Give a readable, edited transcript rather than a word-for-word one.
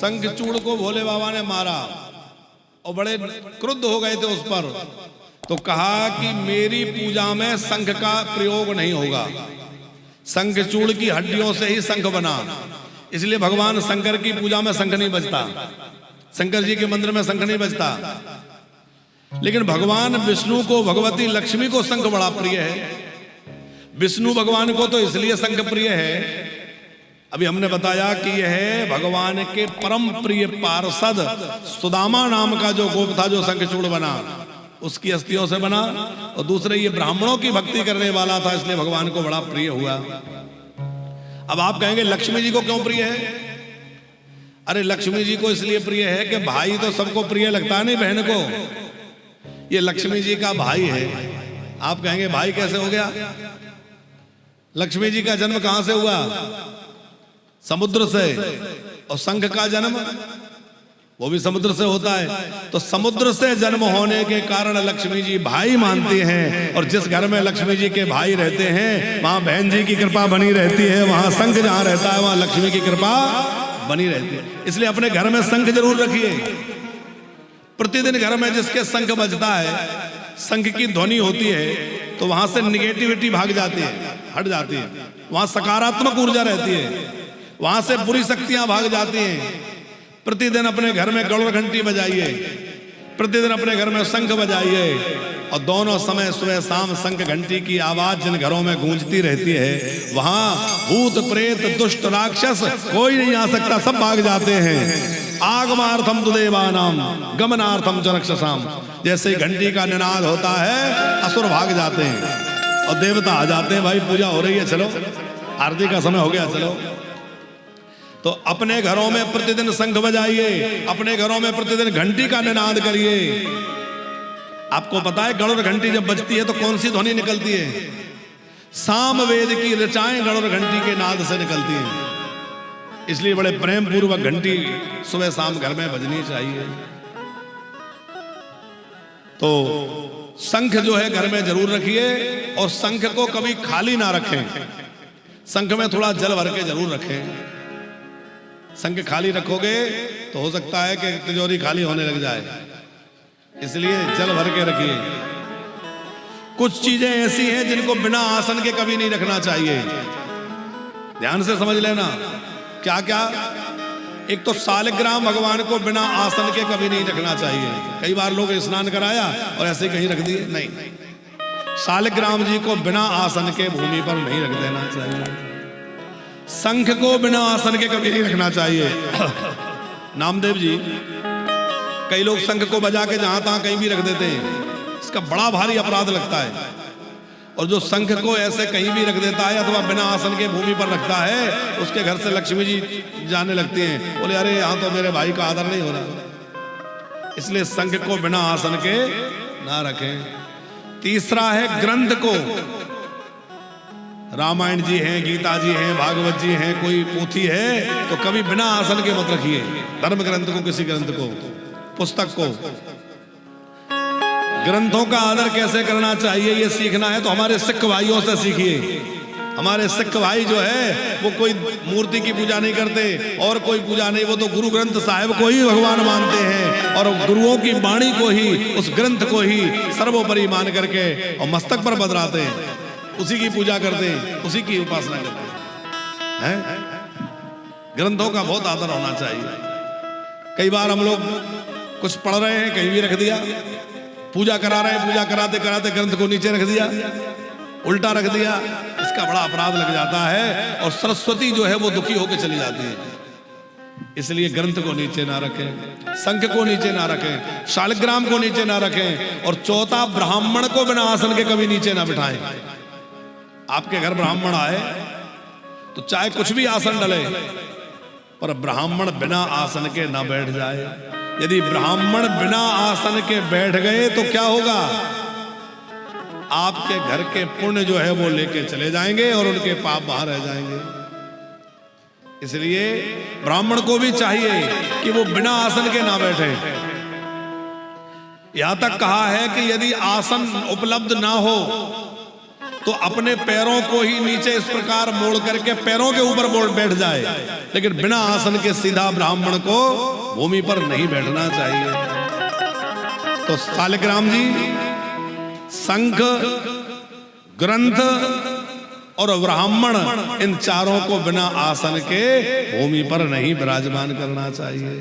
शंखचूड़ को भोले बाबा ने मारा और बड़े क्रुद्ध हो गए थे उस पर, तो कहा कि मेरी पूजा में शंख का प्रयोग नहीं होगा, शंखचूड़ की हड्डियों से ही शंख बना, इसलिए भगवान शंकर की पूजा में शंख नहीं बजता, शंकर जी के मंदिर में शंख नहीं बजता। लेकिन भगवान विष्णु को, भगवती लक्ष्मी को शंख बड़ा प्रिय है। विष्णु भगवान को तो इसलिए शंख प्रिय है, अभी हमने बताया कि यह है भगवान के परम प्रिय पार्षद सुदामा नाम का जो गोप था, जो शंखचूड़ बना, उसकी अस्थियों से बना, और दूसरे ये ब्राह्मणों की भक्ति करने वाला था, इसलिए भगवान को बड़ा प्रिय हुआ। अब आप कहेंगे लक्ष्मी जी को क्यों प्रिय है? अरे लक्ष्मी जी को इसलिए प्रिय है कि भाई तो सबको प्रिय लगता है, नहीं बहन को, ये लक्ष्मी जी का भाई है। आप कहेंगे भाई कैसे हो गया? लक्ष्मी जी का जन्म कहां से हुआ? समुद्र से, और शंख का जन्म वो भी समुद्र से होता है। तो समुद्र से जन्म होने के कारण लक्ष्मी जी भाई मानती हैं, और जिस घर में लक्ष्मी जी के भाई रहते हैं वहां बहन जी की कृपा बनी रहती है, वहां शंख जहां रहता है वहां लक्ष्मी की कृपा बनी रहती है। इसलिए अपने घर में शंख जरूर रखिए। प्रतिदिन घर में जिसके शंख बजता है, शंख की ध्वनि होती है, तो वहां से निगेटिविटी भाग जाती है, हट जाती है, वहां सकारात्मक ऊर्जा रहती है, वहां से बुरी शक्तियां भाग जाती हैं। प्रतिदिन अपने घर में गरुड़ घंटी बजाइए, प्रतिदिन अपने घर में शंख बजाइए, और दोनों समय सुबह शाम शंख घंटी की आवाज जिन घरों में गूंजती रहती है, वहां भूत प्रेत दुष्ट राक्षस कोई नहीं आ सकता, सब भाग जाते हैं। आगमार्थम तुदेवानाम गमनार्थम च रक्षसाम, जैसे ही घंटी का निनाद होता है असुर भाग जाते हैं और देवता आ जाते हैं। भाई पूजा हो रही है, चलो आरती का समय हो गया, चलो। तो अपने घरों में प्रतिदिन शंख बजाइए, अपने घरों में प्रतिदिन घंटी का निनाद करिए। आपको पता है गरुड़ घंटी जब बजती है तो कौन सी ध्वनि निकलती है? सामवेद की ऋचाएं गरुड़ घंटी के नाद से निकलती हैं। इसलिए बड़े प्रेम पूर्वक घंटी सुबह शाम घर में बजनी चाहिए। तो शंख जो है घर में जरूर रखिए, और शंख को कभी खाली ना रखें, शंख में थोड़ा जल भर के जरूर रखें। शंख खाली रखोगे तो हो सकता है कि तिजोरी खाली होने लग जाए, इसलिए जल भर के रखिए। कुछ चीजें ऐसी हैं जिनको बिना आसन के कभी नहीं रखना चाहिए, ध्यान से समझ लेना। क्या क्या? एक तो सालग्राम भगवान को बिना आसन के कभी नहीं रखना चाहिए। कई बार लोग स्नान कराया और ऐसे कहीं रख दिए, नहीं, सालग्राम जी को बिना आसन के भूमि पर नहीं रख देना चाहिए। शंख को बिना आसन के कभी नहीं रखना चाहिए। नामदेव जी, कई लोग शंख को बजा के जहां तहां कहीं भी रख देते हैं, इसका बड़ा भारी अपराध लगता है। और जो शंख को ऐसे कहीं भी रख देता है अथवा बिना आसन के भूमि पर रखता है, उसके घर से लक्ष्मी जी जाने लगती हैं, बोले अरे यहां तो मेरे भाई का आदर नहीं हो रहा। इसलिए शंख को बिना आसन के ना रखें। तीसरा है ग्रंथ को, रामायण जी हैं, गीता जी हैं, भागवत जी हैं, कोई पोथी है तो कभी बिना आसन के मत रखिए। धर्म ग्रंथ को, किसी ग्रंथ को, पुस्तक को, ग्रंथों का आदर कैसे करना चाहिए ये सीखना है तो हमारे सिख भाइयों से सीखिए। हमारे सिख भाई जो है वो कोई मूर्ति की पूजा नहीं करते और कोई पूजा नहीं, वो तो गुरु ग्रंथ साहिब को ही भगवान मानते हैं और गुरुओं की वाणी को ही, उस ग्रंथ को ही सर्वोपरि मान करके और मस्तक पर बदराते हैं, उसी की पूजा करते हैं, उसी की उपासना करते हैं। ग्रंथों का बहुत आदर होना चाहिए। कई बार हम लोग कुछ पढ़ रहे हैं, कहीं भी रख दिया, पूजा करा रहे हैं, पूजा कराते कराते ग्रंथ को नीचे रख दिया, उल्टा रख दिया, इसका बड़ा अपराध लग जाता है और सरस्वती जो है वो दुखी होकर चली जाती है। इसलिए ग्रंथ को नीचे ना रखें, शंख को नीचे ना रखें, शालिग्राम को नीचे ना रखें, और चौथा ब्राह्मण को बिना आसन के कभी नीचे ना बिठाएं। आपके घर ब्राह्मण आए तो चाहे कुछ भी आसन डले, पर ब्राह्मण बिना आसन के ना बैठ जाए। यदि ब्राह्मण बिना आसन के बैठ गए तो क्या होगा? आपके घर के पुण्य जो है वो लेके चले जाएंगे और उनके पाप बाहर रह जाएंगे। इसलिए ब्राह्मण को भी चाहिए कि वो बिना आसन के ना बैठे। यहां तक कहा है कि यदि आसन उपलब्ध ना हो तो अपने पैरों को ही नीचे इस प्रकार मोड़ करके पैरों के ऊपर बैठ जाए, लेकिन बिना आसन के सीधा ब्राह्मण को भूमि पर नहीं बैठना चाहिए। तो शालिग्राम जी शंख, ग्रंथ और ब्राह्मण, इन चारों को बिना आसन के भूमि पर नहीं विराजमान करना चाहिए।